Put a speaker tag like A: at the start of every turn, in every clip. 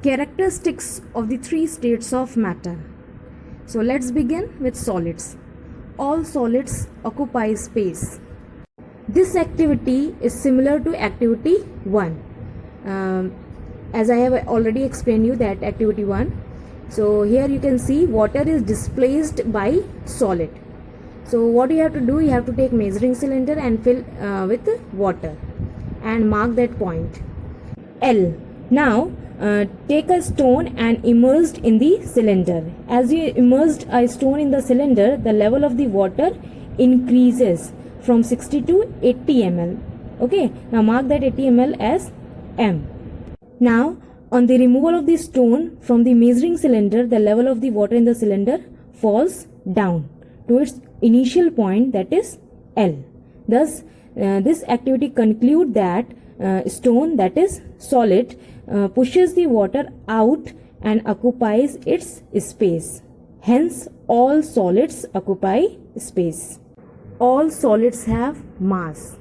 A: Characteristics of the three states of matter. So let's begin with solids. All solids occupy space. This activity is similar to activity 1. As I have already explained you that activity 1. So here you can see water is displaced by solid. So what you have to do, you have to take measuring cylinder and fill with water and mark that point L. Now take a stone and immersed in the cylinder. As you immersed a stone in the cylinder, the level of the water increases from 60 to 80 ml. Okay, now mark that 80 ml as M. Now on the removal of the stone from the measuring cylinder, the level of the water in the cylinder falls down to its initial point, that is L. Thus this activity conclude that stone, that is solid, pushes the water out and occupies its space. Hence all solids occupy space. All solids have mass.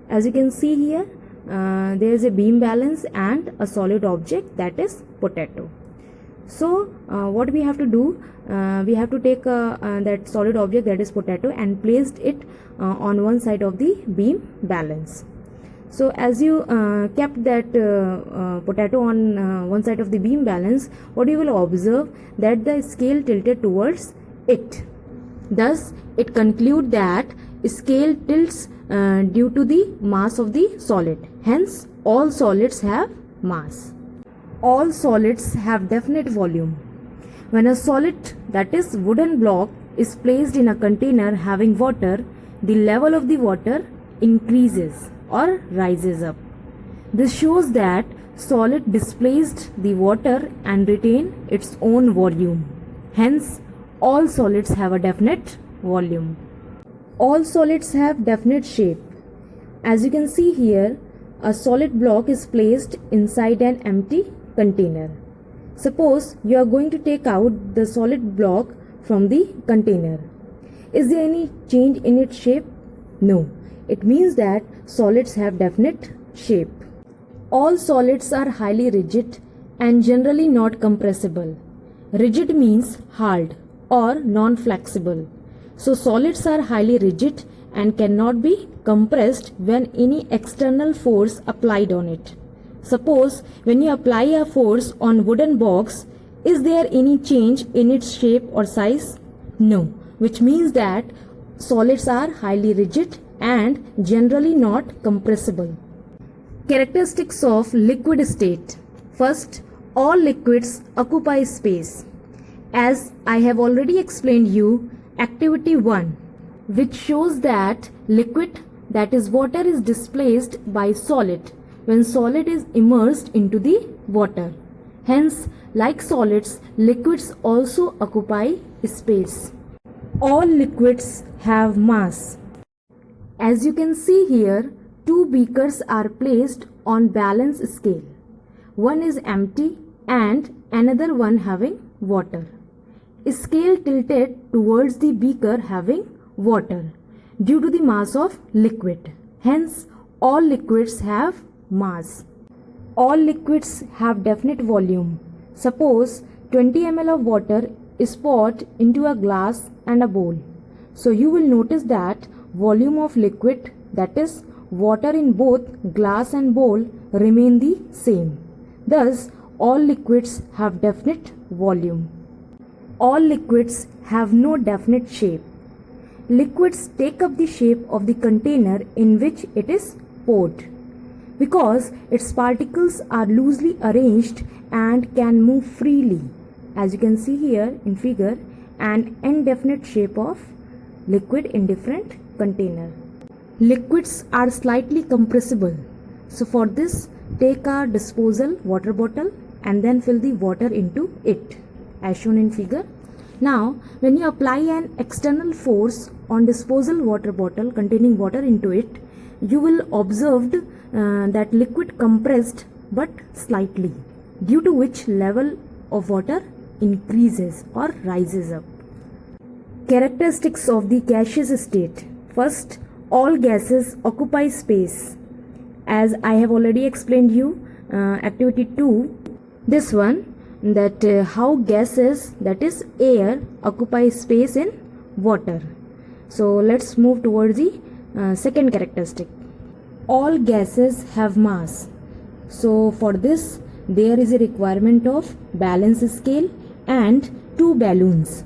A: As you can see here, there is a beam balance and a solid object, that is potato. So what we have to do, we have to take that solid object, that is potato, and placed it on one side of the beam balance. So as you kept that potato on one side of the beam balance, what you will observe that the scale tilted towards it. Thus it conclude that scale tilts due to the mass of the solid. Hence all solids have mass. All solids have definite volume. When a solid, that is wooden block, is placed in a container having water, the level of the water increases or rises up. This shows that solid displaced the water and retain its own volume. Hence all solids have a definite volume. All solids have definite shape. As you can see here, a solid block is placed inside an empty container. Suppose you are going to take out the solid block from the container. Is there any change in its shape? No. It means that solids have definite shape. All solids are highly rigid and generally not compressible. Rigid means hard or non-flexible. So solids are highly rigid and cannot be compressed when any external force applied on it. Suppose when you apply a force on wooden box, is there any change in its shape or size? No, which means that solids are highly rigid and generally not compressible. Characteristics of liquid state. First, all liquids occupy space. As I have already explained you, activity 1, which shows that liquid, that is water, is displaced by solid when solid is immersed into the water. Hence, like solids, liquids also occupy space. All liquids have mass. As you can see here, two beakers are placed on balance scale. One is empty and another one having water. Scale tilted towards the beaker having water due to the mass of liquid. Hence, all liquids have mass. All liquids have definite volume. Suppose 20 ml of water is poured into a glass and a bowl. So you will notice that volume of liquid, that is water, in both glass and bowl remain the same. Thus all liquids have definite volume. All liquids have no definite shape. Liquids take up the shape of the container in which it is poured, because its particles are loosely arranged and can move freely. As you can see here in figure, an indefinite shape of liquid in different container. Liquids are slightly compressible. So for this, take a disposal water bottle and then fill the water into it, as shown in figure. Now when you apply an external force on disposal water bottle containing water into it, you will observe that liquid compressed but slightly, due to which level of water increases or rises up. Characteristics of the gaseous state. First, all gases occupy space. As I have already explained you, activity 2, This one, that how gases, that is air, occupy space in water. So let's move towards the second characteristic. All gases have mass. So for this there is a requirement of balance scale and two balloons.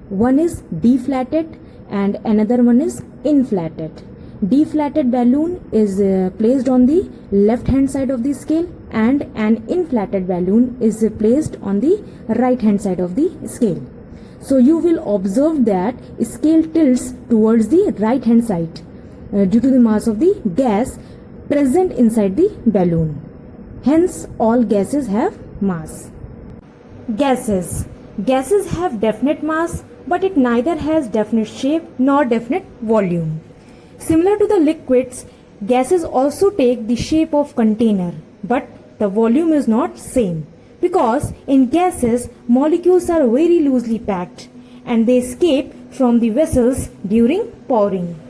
A: One is deflated and another one is inflated. Deflated balloon is placed on the left hand side of the scale, and an inflated balloon is placed on the right hand side of the scale. So you will observe that scale tilts towards the right hand side due to the mass of the gas present inside the balloon. Hence all gases have mass. Gases. Gases have definite mass, but it neither has definite shape nor definite volume. Similar to the liquids, gases also take the shape of container, but the volume is not same, because in gases molecules are very loosely packed and they escape from the vessels during pouring.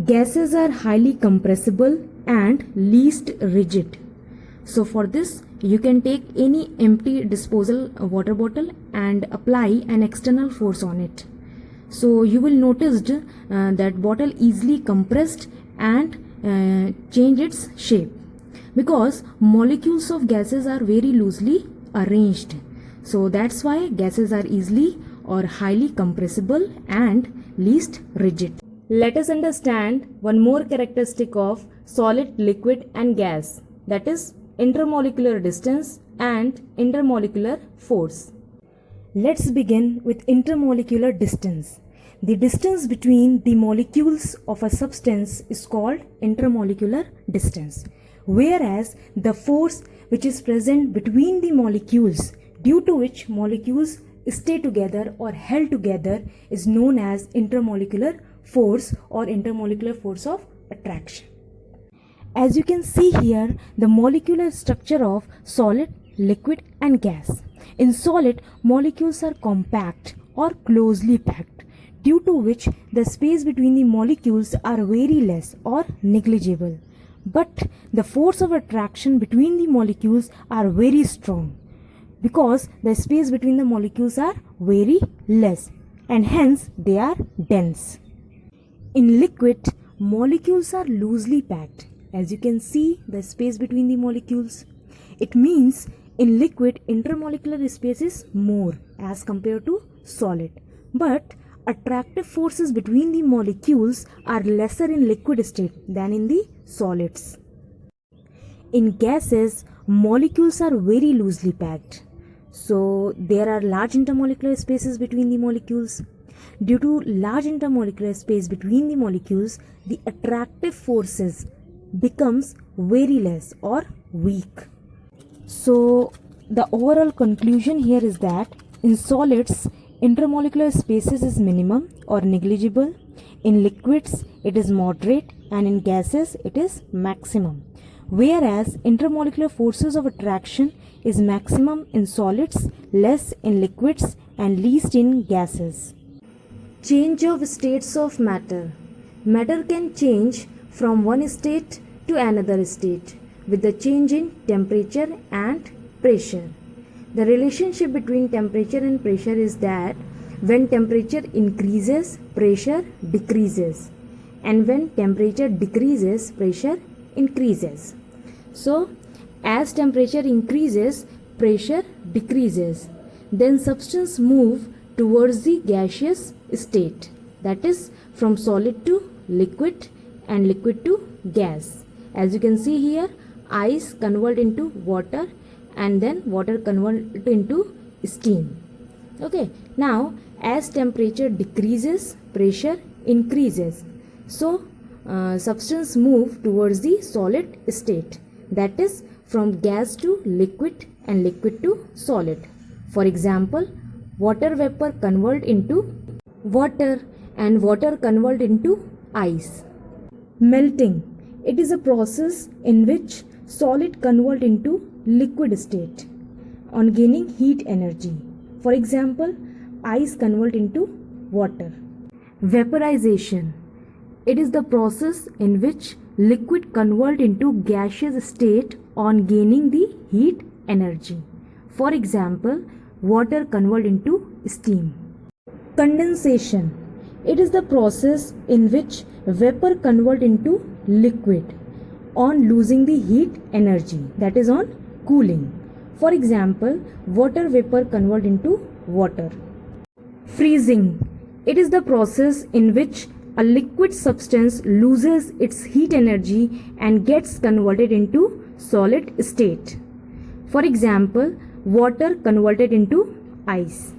A: Gases are highly compressible and least rigid. So for this you can take any empty disposal water bottle and apply an external force on it. So you will notice that bottle easily compressed and change its shape, because molecules of gases are very loosely arranged. So that's why gases are easily or highly compressible and least rigid. Let us understand one more characteristic of solid, liquid and gas, that is intermolecular distance and intermolecular force. Let's begin with intermolecular distance. The distance between the molecules of a substance is called intermolecular distance, whereas the force which is present between the molecules, due to which molecules stay together or held together, is known as intermolecular force or intermolecular force of attraction. As you can see here, the molecular structure of solid, liquid and gas. In solid, molecules are compact or closely packed, due to which the space between the molecules are very less or negligible. But the force of attraction between the molecules are very strong, because the space between the molecules are very less and hence they are dense. In liquid, molecules are loosely packed. As you can see, the space between the molecules. It means in liquid, intermolecular space is more as compared to solid. But attractive forces between the molecules are lesser in liquid state than in the solids. In gases, molecules are very loosely packed. So there are large intermolecular spaces between the molecules. Due to large intermolecular space between the molecules, the attractive forces becomes very less or weak. So the overall conclusion here is that in solids, intermolecular spaces is minimum or negligible. In liquids, it is moderate, and in gases, it is maximum. Whereas intermolecular forces of attraction is maximum in solids, less in liquids and least in gases. Change of states of matter. Matter can change from one state to another state with the change in temperature and pressure. The relationship between temperature and pressure is that when temperature increases, pressure decreases, and when temperature decreases, pressure increases. So as temperature increases, pressure decreases. Then substance move towards the gaseous state, that is from solid to liquid and liquid to gas. As you can see here, ice convert into water and then water convert into steam. Okay, now as temperature decreases, pressure increases. So substance move towards the solid state, that is from gas to liquid and liquid to solid. For example, water vapor convert into water and water convert into ice. Melting. It is a process in which solid convert into liquid state on gaining heat energy. For example, ice convert into water. Vaporization. It is the process in which liquid convert into gaseous state on gaining the heat energy. For example, water converted into steam. Condensation. It is the process in which vapor converts into liquid on losing the heat energy, that is on cooling. For example, water vapor converted into water. Freezing. It is the process in which a liquid substance loses its heat energy and gets converted into solid state. For example, water converted into ice.